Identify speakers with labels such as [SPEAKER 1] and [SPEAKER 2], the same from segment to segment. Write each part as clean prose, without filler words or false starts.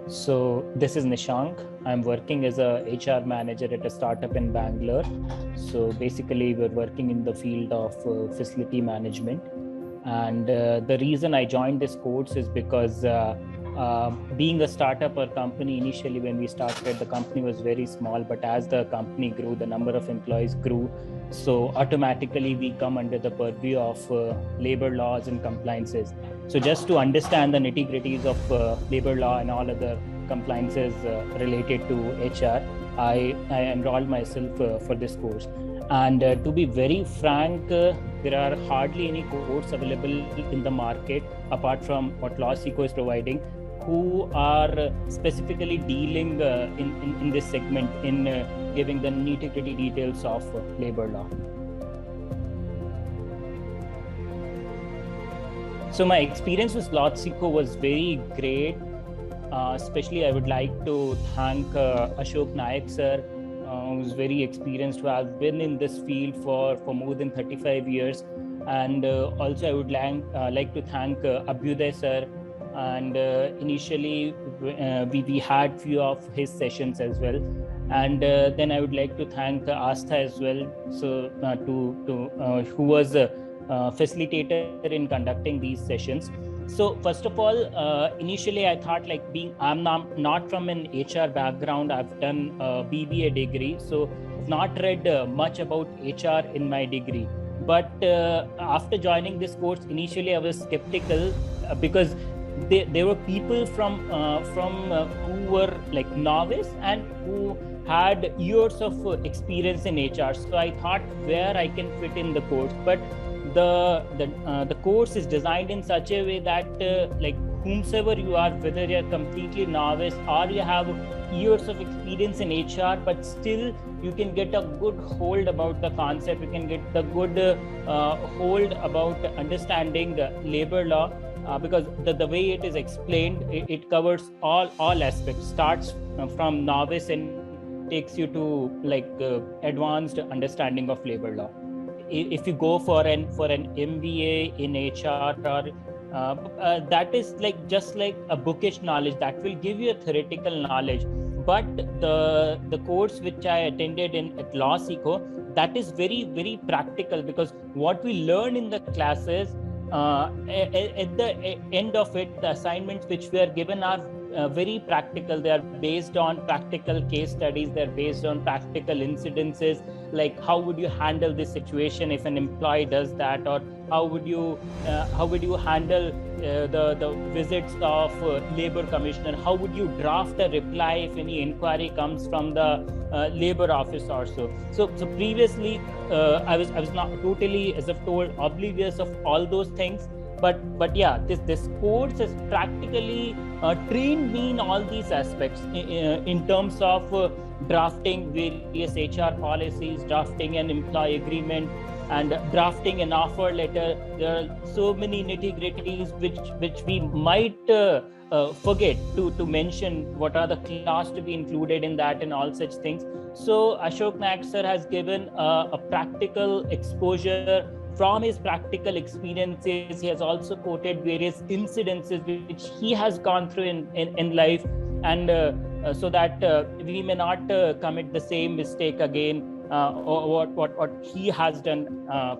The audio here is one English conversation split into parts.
[SPEAKER 1] So this is Nishank. I'm working as a HR manager at a startup in Bangalore. So basically, we're working in the field of facility management. And the reason I joined this course is because being a startup or company, initially when we started, the company was very small. But as the company grew, the number of employees grew. So automatically, we come under the purview of labor laws and compliances. So just to understand the nitty-gritties of labor law and all other compliances related to HR, I enrolled myself for this course. And to be very frank, there are hardly any courses available in the market apart from what LawSeco is providing, who are specifically dealing in this segment in giving the nitty-gritty details of labor law. So my experience with LawSeco was very great. Especially, I would like to thank Ashok Naik sir, who's very experienced, who has been in this field for more than 35 years. And also, I would like to thank Abhyuday sir. And initially, we had few of his sessions as well. And then I would like to thank Astha as well. So who was facilitator in conducting these sessions. So first of all, initially I thought I'm not from an HR background. I've done a BBA degree, so not read much about HR in my degree. But after joining this course, initially I was skeptical because there were people from who were like novice and who had years of experience in HR. So I thought where I can fit in the course, but the course is designed in such a way that like whomsoever you are, whether you're completely novice or you have years of experience in HR, but still you can get a good hold about the concept. You can get the good hold about understanding labor law because the way it is explained, it covers all aspects, starts from novice and takes you to like advanced understanding of labor law. If you go for an MBA in HR, or that is like just like a bookish knowledge that will give you a theoretical knowledge. But the course which I attended at LawSeco, that is very practical, because what we learn in the classes, at the end of it, the assignments which we are given are very practical. They are based on practical case studies. They're based on practical incidences, like how would you handle this situation if an employee does that, or how would you handle the visits of labor commissioner, how would you draft a reply if any inquiry comes from the labor office or so previously I was not totally, as I've told, oblivious of all those things. But yeah, this course has practically trained me in all these aspects in terms of drafting various HR policies, drafting an employee agreement, and drafting an offer letter. There are so many nitty-gritties which we might forget to mention, what are the clauses to be included in that and all such things. So Ashok Naik sir has given a practical exposure. From his practical experiences, he has also quoted various incidences which he has gone through in life, and so that we may not commit the same mistake again, or what he has done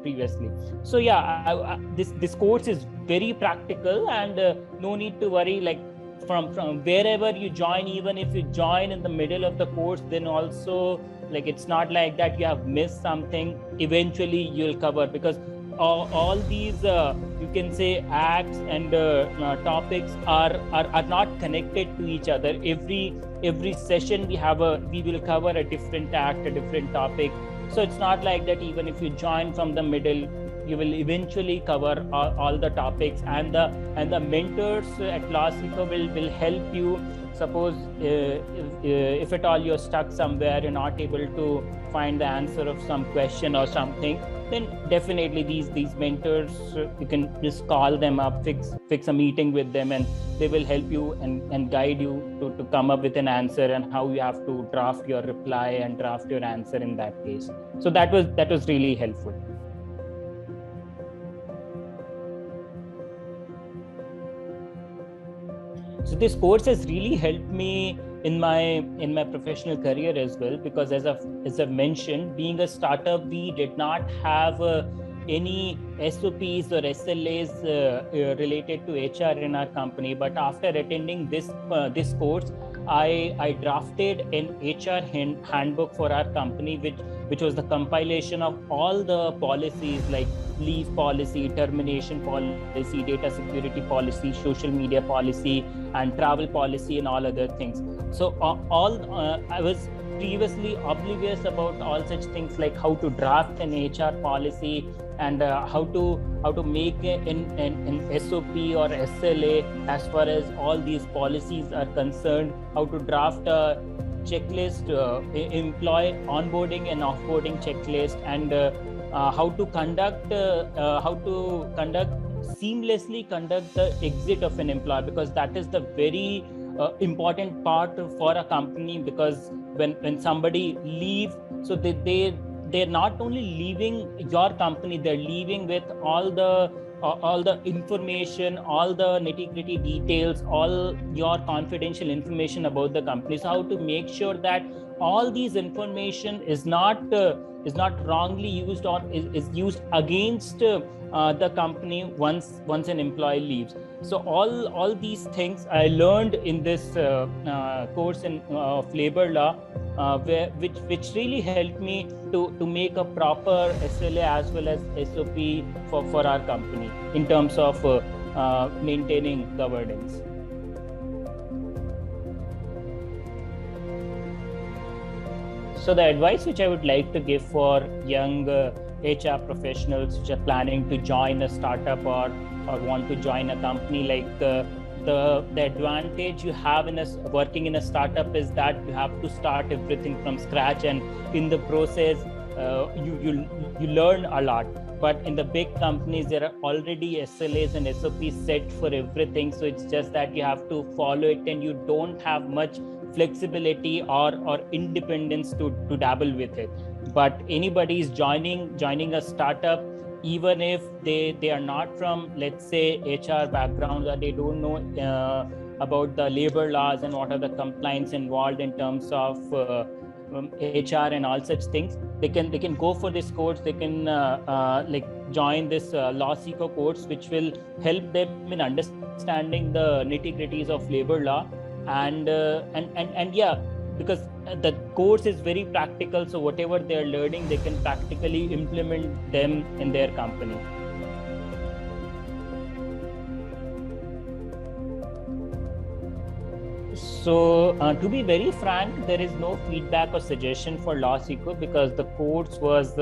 [SPEAKER 1] previously. So yeah, this course is very practical, and no need to worry. Like from wherever you join, even if you join in the middle of the course, then also, like, it's not like that you have missed something. Eventually you'll cover, because all these you can say acts and topics are not connected to each other. Every session we will cover a different act, a different topic. So it's not like that even if you join from the middle, you will eventually cover all the topics, and the mentors at LawSeco will help you. Suppose if at all you're stuck somewhere, you're not able to find the answer of some question or something, then definitely these mentors, you can just call them up, fix a meeting with them, and they will help you and guide you to come up with an answer, and how you have to draft your reply and draft your answer in that case. So that was really helpful. So this course has really helped me in my professional career as well, because as I've mentioned, being a startup, we did not have any SOPs or SLAs related to HR in our company. But after attending this course, I drafted an HR handbook for our company, which was the compilation of all the policies like leave policy, termination policy, data security policy, social media policy, and travel policy, and all other things. So I was previously oblivious about all such things like how to draft an HR policy, and how to make an SOP or SLA as far as all these policies are concerned, how to draft a checklist, employee onboarding and offboarding checklist, and how to seamlessly conduct the exit of an employee, because that is the very important part for a company. Because when somebody leaves, so they're not only leaving your company, they're leaving with all the information, all the nitty-gritty details, all your confidential information about the company. So how to make sure that all these information is not wrongly used, or is used against the company once an employee leaves. So all these things I learned in this course of labor law, which really helped me to make a proper SLA as well as SOP for our company in terms of maintaining governance. So the advice which I would like to give for young HR professionals which are planning to join a startup or want to join a company, like the advantage you have in working in a startup is that you have to start everything from scratch, and in the process you learn a lot. But in the big companies, there are already SLAs and SOPs set for everything, so it's just that you have to follow it, and you don't have much flexibility or independence to dabble with it. But anybody is joining a startup, even if they are not from, let's say, HR background, or they don't know about the labor laws and what are the compliance involved in terms of HR and all such things, they can go for this course. They can join this LawSeeker course, which will help them in understanding the nitty-gritties of labor law. And yeah, because the course is very practical, so whatever they're learning, they can practically implement them in their company. So to be very frank, there is no feedback or suggestion for LawSeeker, because the course was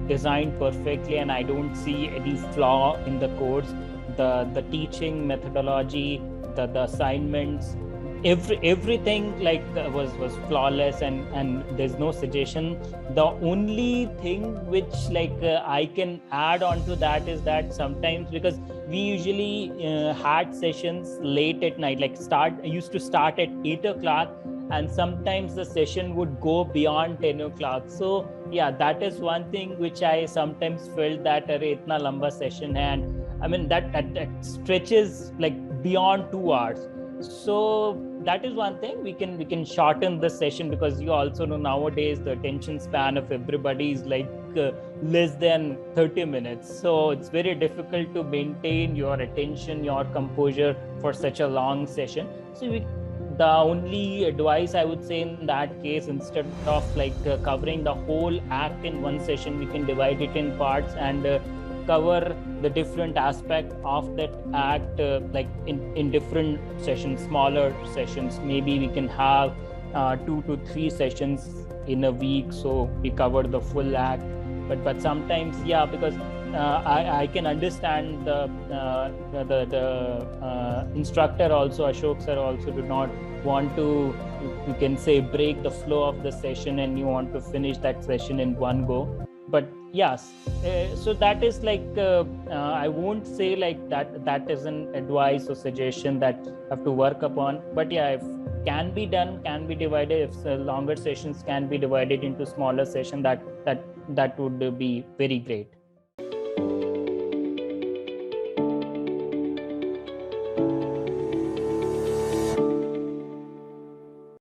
[SPEAKER 1] designed perfectly, and I don't see any flaw in the course. The teaching methodology, the assignments, everything was flawless, and there's no suggestion. The only thing which I can add on to that is that sometimes, because we usually had sessions late at night, used to start at 8 o'clock, and sometimes the session would go beyond 10 o'clock. So yeah, that is one thing which I sometimes felt that itna lamba session, and I mean that stretches beyond 2 hours. So that is one thing we can shorten the session, because you also know nowadays the attention span of everybody is less than 30 minutes. So it's very difficult to maintain your attention, your composure for such a long session. So the only advice I would say in that case, instead of covering the whole act in one session, we can divide it in parts and cover the different aspect of that act in different sessions, smaller sessions. Maybe we can have 2 to 3 sessions in a week, so we cover the full act. But sometimes, yeah, because I can understand the instructor also, Ashok sir, also do not want to, you can say, break the flow of the session, and you want to finish that session in one go. But yes, so that is I won't say that is an advice or suggestion that I have to work upon. But yeah, if can be done, can be divided, if longer sessions can be divided into smaller sessions, that would be very great.